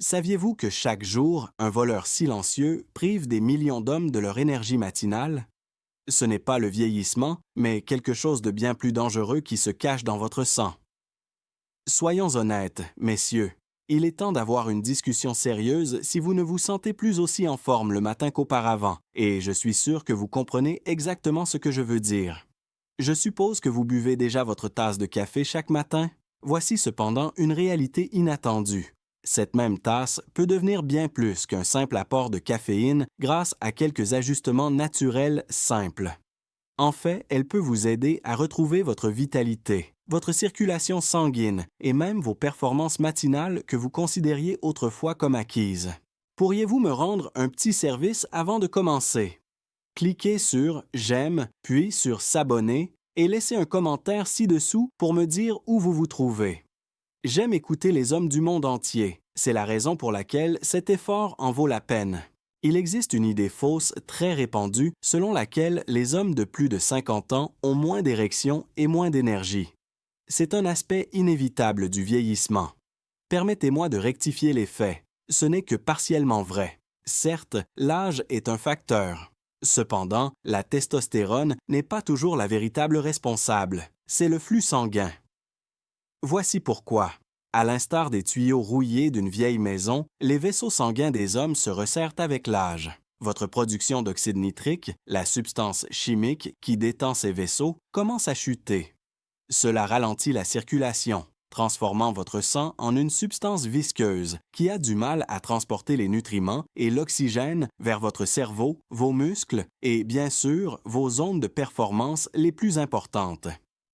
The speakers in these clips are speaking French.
Saviez-vous que chaque jour, un voleur silencieux prive des millions d'hommes de leur énergie matinale? Ce n'est pas le vieillissement, mais quelque chose de bien plus dangereux qui se cache dans votre sang. Soyons honnêtes, messieurs. Il est temps d'avoir une discussion sérieuse si vous ne vous sentez plus aussi en forme le matin qu'auparavant, et je suis sûr que vous comprenez exactement ce que je veux dire. Je suppose que vous buvez déjà votre tasse de café chaque matin. Voici cependant une réalité inattendue. Cette même tasse peut devenir bien plus qu'un simple apport de caféine grâce à quelques ajustements naturels simples. En fait, elle peut vous aider à retrouver votre vitalité, votre circulation sanguine et même vos performances matinales que vous considériez autrefois comme acquises. Pourriez-vous me rendre un petit service avant de commencer? Cliquez sur J'aime, puis sur S'abonner et laissez un commentaire ci-dessous pour me dire où vous vous trouvez. J'aime écouter les hommes du monde entier. C'est la raison pour laquelle cet effort en vaut la peine. Il existe une idée fausse très répandue selon laquelle les hommes de plus de 50 ans ont moins d'érection et moins d'énergie. C'est un aspect inévitable du vieillissement. Permettez-moi de rectifier les faits. Ce n'est que partiellement vrai. Certes, l'âge est un facteur. Cependant, la testostérone n'est pas toujours la véritable responsable. C'est le flux sanguin. Voici pourquoi. À l'instar des tuyaux rouillés d'une vieille maison, les vaisseaux sanguins des hommes se resserrent avec l'âge. Votre production d'oxyde nitrique, la substance chimique qui détend ces vaisseaux, commence à chuter. Cela ralentit la circulation, transformant votre sang en une substance visqueuse qui a du mal à transporter les nutriments et l'oxygène vers votre cerveau, vos muscles et, bien sûr, vos zones de performance les plus importantes.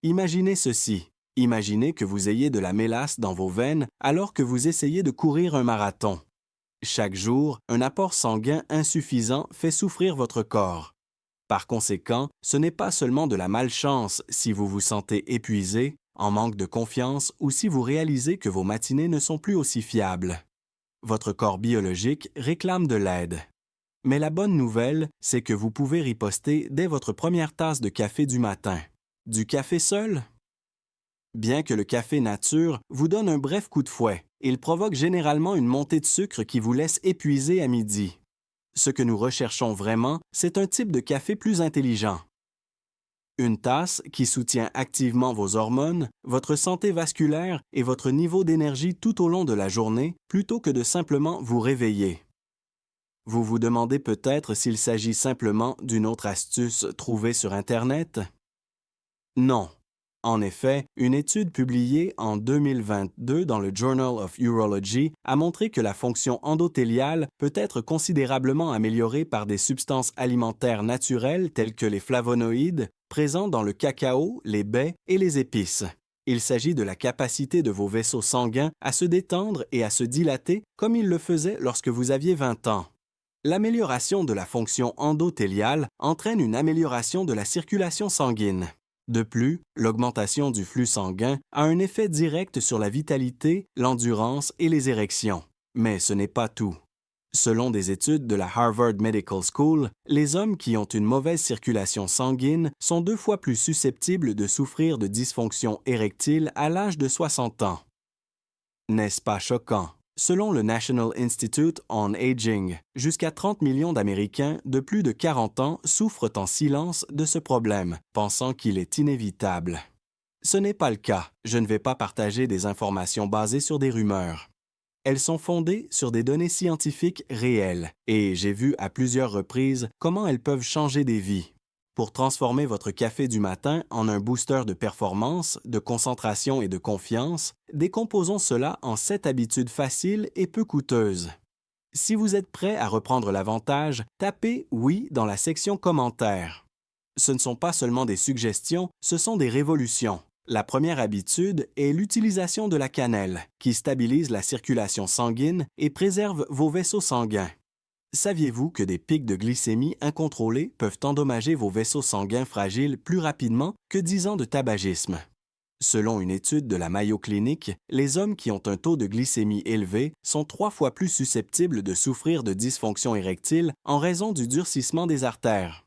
Imaginez ceci. Imaginez que vous ayez de la mélasse dans vos veines alors que vous essayez de courir un marathon. Chaque jour, un apport sanguin insuffisant fait souffrir votre corps. Par conséquent, ce n'est pas seulement de la malchance si vous vous sentez épuisé, en manque de confiance ou si vous réalisez que vos matinées ne sont plus aussi fiables. Votre corps biologique réclame de l'aide. Mais la bonne nouvelle, c'est que vous pouvez riposter dès votre première tasse de café du matin. Du café seul? Bien que le café nature vous donne un bref coup de fouet, il provoque généralement une montée de sucre qui vous laisse épuisé à midi. Ce que nous recherchons vraiment, c'est un type de café plus intelligent. Une tasse qui soutient activement vos hormones, votre santé vasculaire et votre niveau d'énergie tout au long de la journée, plutôt que de simplement vous réveiller. Vous vous demandez peut-être s'il s'agit simplement d'une autre astuce trouvée sur Internet? Non. En effet, une étude publiée en 2022 dans le Journal of Urology a montré que la fonction endothéliale peut être considérablement améliorée par des substances alimentaires naturelles telles que les flavonoïdes, présents dans le cacao, les baies et les épices. Il s'agit de la capacité de vos vaisseaux sanguins à se détendre et à se dilater comme ils le faisaient lorsque vous aviez 20 ans. L'amélioration de la fonction endothéliale entraîne une amélioration de la circulation sanguine. De plus, l'augmentation du flux sanguin a un effet direct sur la vitalité, l'endurance et les érections. Mais ce n'est pas tout. Selon des études de la Harvard Medical School, les hommes qui ont une mauvaise circulation sanguine sont 2 fois plus susceptibles de souffrir de dysfonction érectile à l'âge de 60 ans. N'est-ce pas choquant? Selon le National Institute on Aging, jusqu'à 30 millions d'Américains de plus de 40 ans souffrent en silence de ce problème, pensant qu'il est inévitable. Ce n'est pas le cas. Je ne vais pas partager des informations basées sur des rumeurs. Elles sont fondées sur des données scientifiques réelles, et j'ai vu à plusieurs reprises comment elles peuvent changer des vies. Pour transformer votre café du matin en un booster de performance, de concentration et de confiance, décomposons cela en 7 habitudes faciles et peu coûteuses. Si vous êtes prêt à reprendre l'avantage, tapez «Oui» dans la section commentaires. Ce ne sont pas seulement des suggestions, ce sont des révolutions. La première habitude est l'utilisation de la cannelle, qui stabilise la circulation sanguine et préserve vos vaisseaux sanguins. Saviez-vous que des pics de glycémie incontrôlés peuvent endommager vos vaisseaux sanguins fragiles plus rapidement que 10 ans de tabagisme? Selon une étude de la Mayo Clinic, les hommes qui ont un taux de glycémie élevé sont 3 fois plus susceptibles de souffrir de dysfonction érectile en raison du durcissement des artères.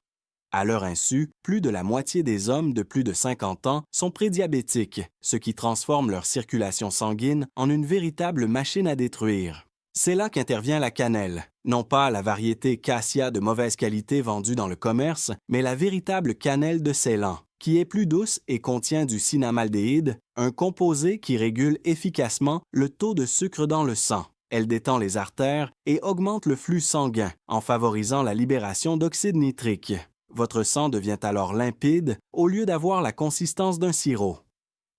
À leur insu, plus de la moitié des hommes de plus de 50 ans sont prédiabétiques, ce qui transforme leur circulation sanguine en une véritable machine à détruire. C'est là qu'intervient la cannelle, non pas la variété cassia de mauvaise qualité vendue dans le commerce, mais la véritable cannelle de Ceylan, qui est plus douce et contient du cinnamaldéhyde, un composé qui régule efficacement le taux de sucre dans le sang. Elle détend les artères et augmente le flux sanguin en favorisant la libération d'oxyde nitrique. Votre sang devient alors limpide au lieu d'avoir la consistance d'un sirop.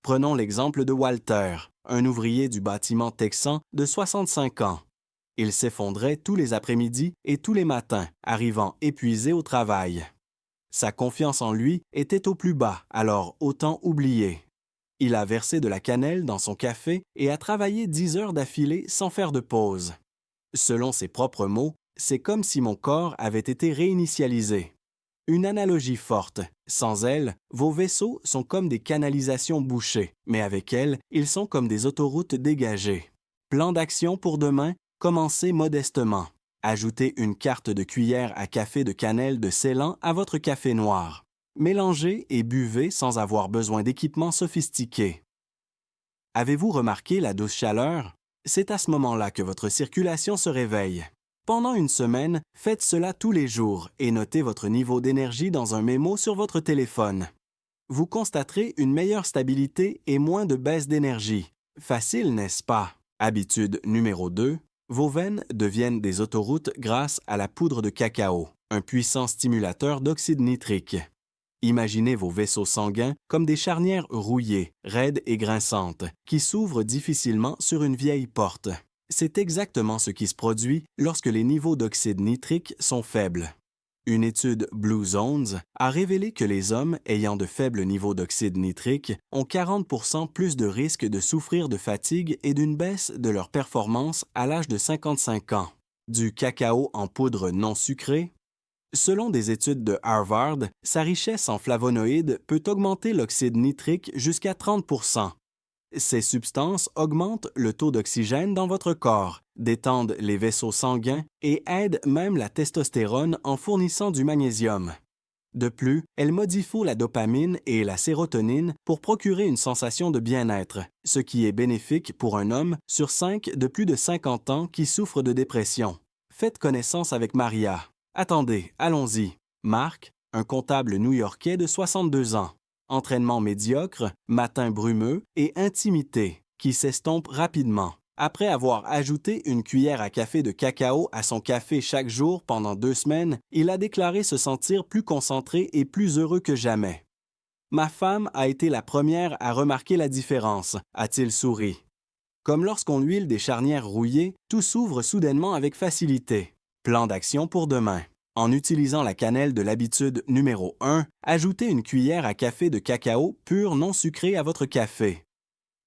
Prenons l'exemple de Walter, un ouvrier du bâtiment texan de 65 ans. Il s'effondrait tous les après-midi et tous les matins, arrivant épuisé au travail. Sa confiance en lui était au plus bas, alors autant oublier. Il a versé de la cannelle dans son café et a travaillé 10 heures d'affilée sans faire de pause. Selon ses propres mots, c'est comme si mon corps avait été réinitialisé. Une analogie forte. Sans elle, vos vaisseaux sont comme des canalisations bouchées, mais avec elle, ils sont comme des autoroutes dégagées. Plan d'action pour demain, commencez modestement. Ajoutez une quarte de cuillère à café de cannelle de Ceylan à votre café noir. Mélangez et buvez sans avoir besoin d'équipements sophistiqués. Avez-vous remarqué la douce chaleur? C'est à ce moment-là que votre circulation se réveille. Pendant une semaine, faites cela tous les jours et notez votre niveau d'énergie dans un mémo sur votre téléphone. Vous constaterez une meilleure stabilité et moins de baisse d'énergie. Facile, n'est-ce pas? Habitude numéro 2. Vos veines deviennent des autoroutes grâce à la poudre de cacao, un puissant stimulateur d'oxyde nitrique. Imaginez vos vaisseaux sanguins comme des charnières rouillées, raides et grinçantes, qui s'ouvrent difficilement sur une vieille porte. C'est exactement ce qui se produit lorsque les niveaux d'oxyde nitrique sont faibles. Une étude Blue Zones a révélé que les hommes ayant de faibles niveaux d'oxyde nitrique ont 40% plus de risque de souffrir de fatigue et d'une baisse de leur performance à l'âge de 55 ans. Du cacao en poudre non sucrée. Selon des études de Harvard, sa richesse en flavonoïdes peut augmenter l'oxyde nitrique jusqu'à 30%. Ces substances augmentent le taux d'oxygène dans votre corps, détendent les vaisseaux sanguins et aident même la testostérone en fournissant du magnésium. De plus, elles modifient la dopamine et la sérotonine pour procurer une sensation de bien-être, ce qui est bénéfique pour un homme sur 5 de plus de 50 ans qui souffre de dépression. Faites connaissance avec Maria. Attendez, allons-y. Marc, un comptable new-yorkais de 62 ans. Entraînement médiocre, matin brumeux et intimité, qui s'estompe rapidement. Après avoir ajouté une cuillère à café de cacao à son café chaque jour pendant 2 semaines, il a déclaré se sentir plus concentré et plus heureux que jamais. Ma femme a été la première à remarquer la différence, a-t-il souri. Comme lorsqu'on huile des charnières rouillées, tout s'ouvre soudainement avec facilité. Plan d'action pour demain. En utilisant la cannelle de l'habitude numéro 1, ajoutez une cuillère à café de cacao pur non sucré à votre café.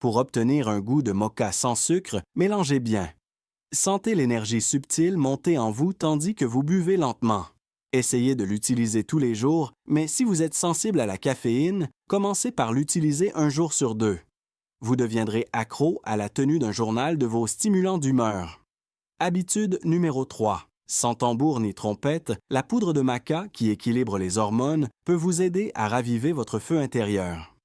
Pour obtenir un goût de moka sans sucre, mélangez bien. Sentez l'énergie subtile monter en vous tandis que vous buvez lentement. Essayez de l'utiliser tous les jours, mais si vous êtes sensible à la caféine, commencez par l'utiliser un jour sur 2. Vous deviendrez accro à la tenue d'un journal de vos stimulants d'humeur. Habitude numéro 3. Sans tambour ni trompette, la poudre de maca, qui équilibre les hormones, peut vous aider à raviver votre feu intérieur.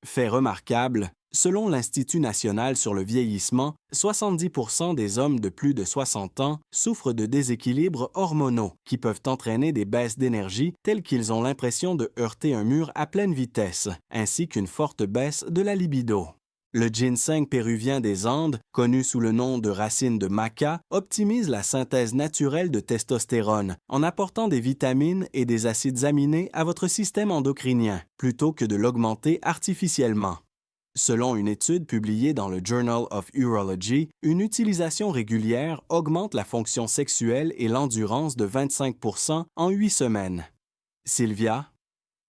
Fait remarquable, selon l'Institut national sur le vieillissement, 70% des hommes de plus de 60 ans souffrent de déséquilibres hormonaux qui peuvent entraîner des baisses d'énergie telles qu'ils ont l'impression de heurter un mur à pleine vitesse, ainsi qu'une forte baisse de la libido. Le ginseng péruvien des Andes, connu sous le nom de racine de maca, optimise la synthèse naturelle de testostérone en apportant des vitamines et des acides aminés à votre système endocrinien, plutôt que de l'augmenter artificiellement. Selon une étude publiée dans le Journal of Urology, une utilisation régulière augmente la fonction sexuelle et l'endurance de 25% en 8 semaines. Sylvia?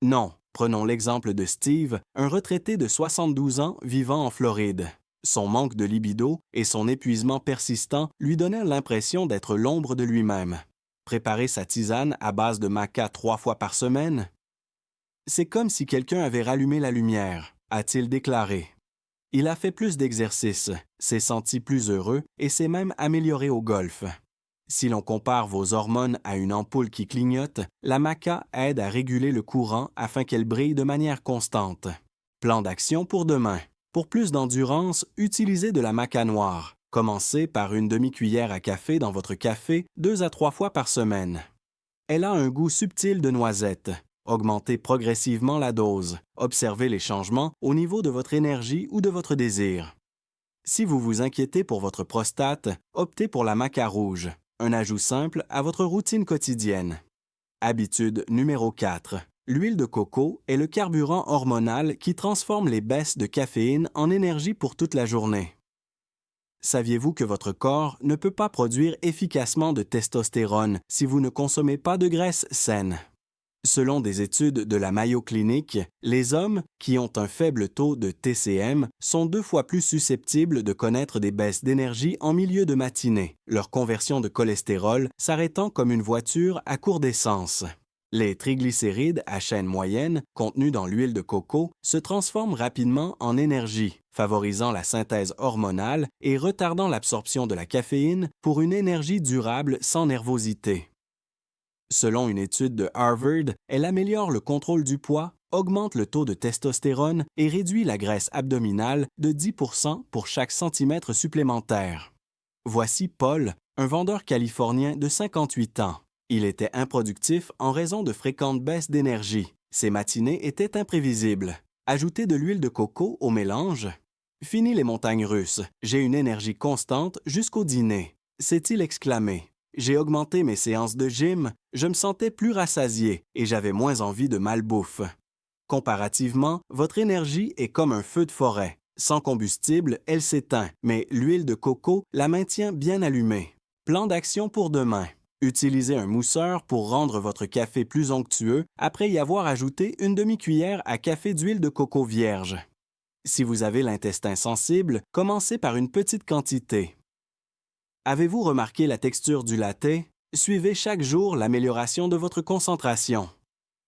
Non. Prenons l'exemple de Steve, un retraité de 72 ans vivant en Floride. Son manque de libido et son épuisement persistant lui donnaient l'impression d'être l'ombre de lui-même. Préparer sa tisane à base de maca 3 fois par semaine? C'est comme si quelqu'un avait rallumé la lumière, a-t-il déclaré. Il a fait plus d'exercices, s'est senti plus heureux et s'est même amélioré au golf. Si l'on compare vos hormones à une ampoule qui clignote, la maca aide à réguler le courant afin qu'elle brille de manière constante. Plan d'action pour demain. Pour plus d'endurance, utilisez de la maca noire. Commencez par une demi-cuillère à café dans votre café 2 à 3 fois par semaine. Elle a un goût subtil de noisette. Augmentez progressivement la dose. Observez les changements au niveau de votre énergie ou de votre désir. Si vous vous inquiétez pour votre prostate, optez pour la maca rouge, un ajout simple à votre routine quotidienne. Habitude numéro 4. L'huile de coco est le carburant hormonal qui transforme les baisses de caféine en énergie pour toute la journée. Saviez-vous que votre corps ne peut pas produire efficacement de testostérone si vous ne consommez pas de graisse saine? Selon des études de la Mayo Clinic, les hommes qui ont un faible taux de TCM sont 2 fois plus susceptibles de connaître des baisses d'énergie en milieu de matinée, leur conversion de cholestérol s'arrêtant comme une voiture à court d'essence. Les triglycérides à chaîne moyenne, contenus dans l'huile de coco, se transforment rapidement en énergie, favorisant la synthèse hormonale et retardant l'absorption de la caféine pour une énergie durable sans nervosité. Selon une étude de Harvard, elle améliore le contrôle du poids, augmente le taux de testostérone et réduit la graisse abdominale de 10% pour chaque centimètre supplémentaire. Voici Paul, un vendeur californien de 58 ans. Il était improductif en raison de fréquentes baisses d'énergie. Ses matinées étaient imprévisibles. Ajoutez de l'huile de coco au mélange. Fini les montagnes russes. J'ai une énergie constante jusqu'au dîner, s'est-il exclamé. J'ai augmenté mes séances de gym, je me sentais plus rassasié et j'avais moins envie de malbouffe. Comparativement, votre énergie est comme un feu de forêt. Sans combustible, elle s'éteint, mais l'huile de coco la maintient bien allumée. Plan d'action pour demain. Utilisez un mousseur pour rendre votre café plus onctueux après y avoir ajouté une demi-cuillère à café d'huile de coco vierge. Si vous avez l'intestin sensible, commencez par une petite quantité. Avez-vous remarqué la texture du latte? Suivez chaque jour l'amélioration de votre concentration.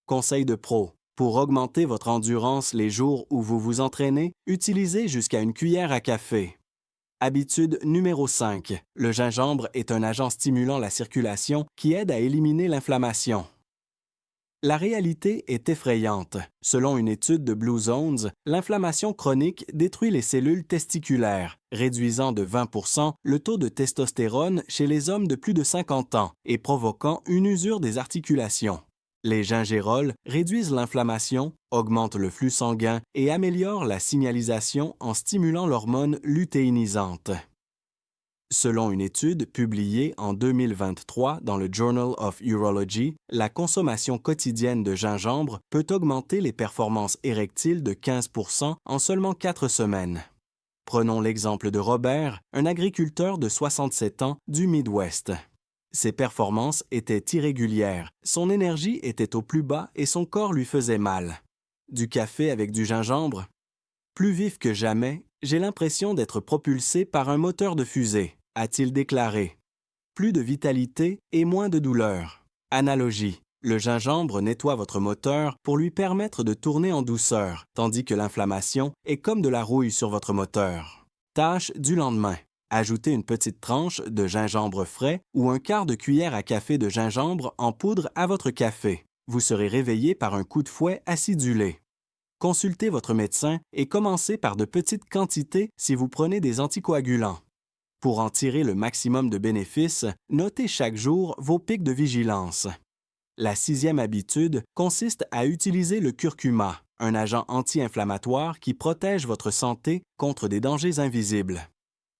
Conseil de pro. Pour augmenter votre endurance les jours où vous vous entraînez, utilisez jusqu'à une cuillère à café. Habitude numéro 5. Le gingembre est un agent stimulant la circulation qui aide à éliminer l'inflammation. La réalité est effrayante. Selon une étude de Blue Zones, l'inflammation chronique détruit les cellules testiculaires, réduisant de 20% le taux de testostérone chez les hommes de plus de 50 ans et provoquant une usure des articulations. Les gingérols réduisent l'inflammation, augmentent le flux sanguin et améliorent la signalisation en stimulant l'hormone lutéinisante. Selon une étude publiée en 2023 dans le Journal of Urology, la consommation quotidienne de gingembre peut augmenter les performances érectiles de 15% en seulement 4 semaines. Prenons l'exemple de Robert, un agriculteur de 67 ans du Midwest. Ses performances étaient irrégulières, son énergie était au plus bas et son corps lui faisait mal. Du café avec du gingembre? Plus vif que jamais, j'ai l'impression d'être propulsé par un moteur de fusée, a-t-il déclaré. Plus de vitalité et moins de douleur. Analogie. Le gingembre nettoie votre moteur pour lui permettre de tourner en douceur, tandis que l'inflammation est comme de la rouille sur votre moteur. Tâche du lendemain. Ajoutez une petite tranche de gingembre frais ou un quart de cuillère à café de gingembre en poudre à votre café. Vous serez réveillé par un coup de fouet acidulé. Consultez votre médecin et commencez par de petites quantités si vous prenez des anticoagulants. Pour en tirer le maximum de bénéfices, notez chaque jour vos pics de vigilance. La 6e habitude consiste à utiliser le curcuma, un agent anti-inflammatoire qui protège votre santé contre des dangers invisibles.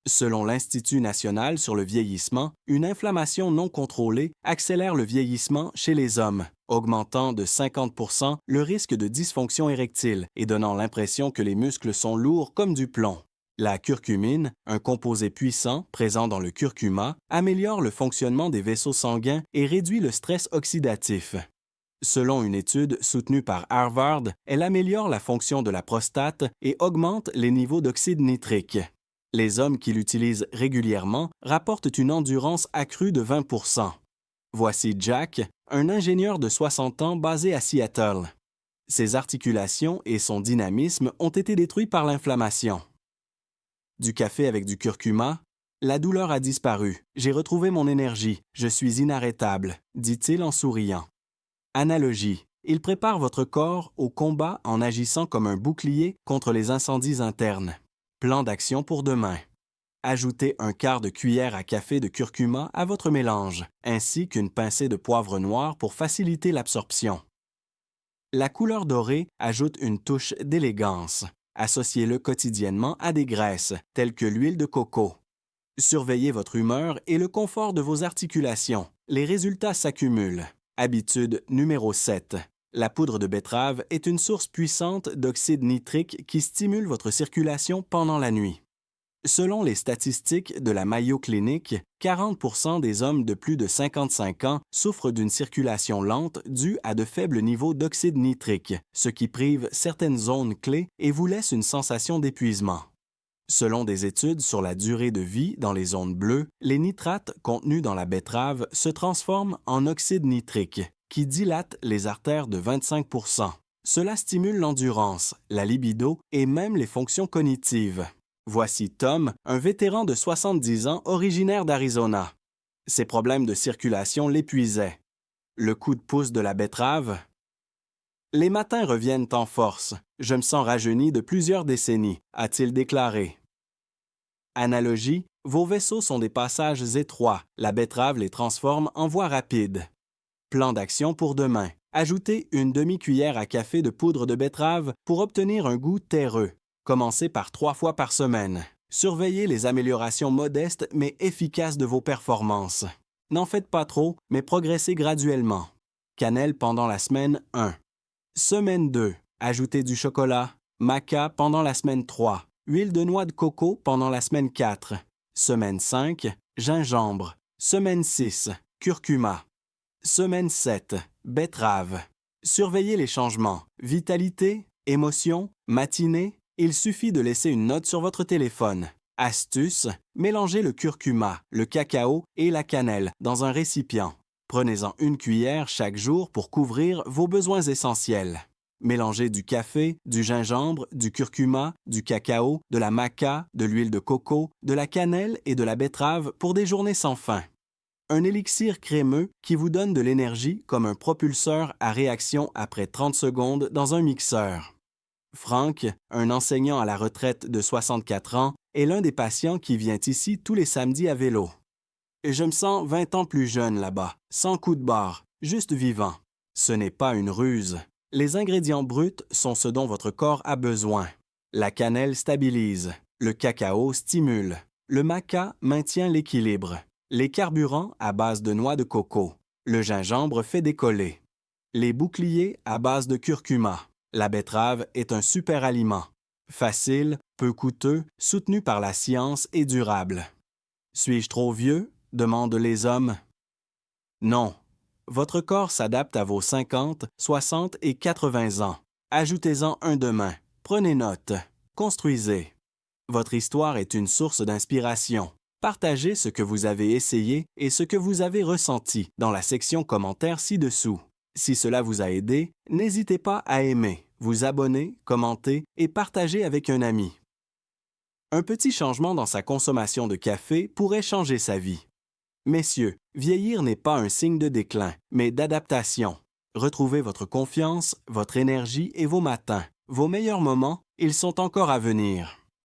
Selon l'Institut national sur le vieillissement, une inflammation non contrôlée accélère le vieillissement chez les hommes, augmentant de 50% le risque de dysfonction érectile et donnant l'impression que les muscles sont lourds comme du plomb. La curcumine, un composé puissant présent dans le curcuma, améliore le fonctionnement des vaisseaux sanguins et réduit le stress oxydatif. Selon une étude soutenue par Harvard, elle améliore la fonction de la prostate et augmente les niveaux d'oxyde nitrique. Les hommes qui l'utilisent régulièrement rapportent une endurance accrue de 20%. Voici Jack, un ingénieur de 60 ans basé à Seattle. Ses articulations et son dynamisme ont été détruits par l'inflammation. Du café avec du curcuma? La douleur a disparu. J'ai retrouvé mon énergie. Je suis inarrêtable, dit-il en souriant. Analogie. Il prépare votre corps au combat en agissant comme un bouclier contre les incendies internes. Plan d'action pour demain. Ajoutez un quart de cuillère à café de curcuma à votre mélange, ainsi qu'une pincée de poivre noir pour faciliter l'absorption. La couleur dorée ajoute une touche d'élégance. Associez-le quotidiennement à des graisses, telles que l'huile de coco. Surveillez votre humeur et le confort de vos articulations. Les résultats s'accumulent. Habitude numéro 7. La poudre de betterave est une source puissante d'oxyde nitrique qui stimule votre circulation pendant la nuit. Selon les statistiques de la Mayo Clinic, 40% des hommes de plus de 55 ans souffrent d'une circulation lente due à de faibles niveaux d'oxyde nitrique, ce qui prive certaines zones clés et vous laisse une sensation d'épuisement. Selon des études sur la durée de vie dans les zones bleues, les nitrates contenus dans la betterave se transforment en oxyde nitrique, qui dilate les artères de 25%. Cela stimule l'endurance, la libido et même les fonctions cognitives. Voici Tom, un vétéran de 70 ans originaire d'Arizona. Ses problèmes de circulation l'épuisaient. Le coup de pouce de la betterave? Les matins reviennent en force. Je me sens rajeuni de plusieurs décennies, a-t-il déclaré. Analogie, vos vaisseaux sont des passages étroits. La betterave les transforme en voies rapides. Plan d'action pour demain. Ajoutez une demi-cuillère à café de poudre de betterave pour obtenir un goût terreux. Commencez par 3 fois par semaine. Surveillez les améliorations modestes mais efficaces de vos performances. N'en faites pas trop, mais progressez graduellement. Cannelle pendant la semaine 1. Semaine 2. Ajoutez du chocolat. Maca pendant la semaine 3. Huile de noix de coco pendant la semaine 4. Semaine 5. Gingembre. Semaine 6. Curcuma. Semaine 7. Betterave. Surveillez les changements. Vitalité, émotion, matinée. Il suffit de laisser une note sur votre téléphone. Astuce, mélangez le curcuma, le cacao et la cannelle dans un récipient. Prenez-en une cuillère chaque jour pour couvrir vos besoins essentiels. Mélangez du café, du gingembre, du curcuma, du cacao, de la maca, de l'huile de coco, de la cannelle et de la betterave pour des journées sans fin. Un élixir crémeux qui vous donne de l'énergie comme un propulseur à réaction après 30 secondes dans un mixeur. Frank, un enseignant à la retraite de 64 ans, est l'un des patients qui vient ici tous les samedis à vélo. Je me sens 20 ans plus jeune là-bas, sans coup de barre, juste vivant. Ce n'est pas une ruse. Les ingrédients bruts sont ce dont votre corps a besoin. La cannelle stabilise, le cacao stimule, le maca maintient l'équilibre, les carburants à base de noix de coco, le gingembre fait décoller, les boucliers à base de curcuma. La betterave est un super aliment. Facile, peu coûteux, soutenu par la science et durable. Suis-je trop vieux? Demandent les hommes. Non. Votre corps s'adapte à vos 50, 60 et 80 ans. Ajoutez-en un demain. Prenez note. Construisez. Votre histoire est une source d'inspiration. Partagez ce que vous avez essayé et ce que vous avez ressenti dans la section commentaires ci-dessous. Si cela vous a aidé, n'hésitez pas à aimer, vous abonner, commenter et partager avec un ami. Un petit changement dans sa consommation de café pourrait changer sa vie. Messieurs, vieillir n'est pas un signe de déclin, mais d'adaptation. Retrouvez votre confiance, votre énergie et vos matins. Vos meilleurs moments, ils sont encore à venir.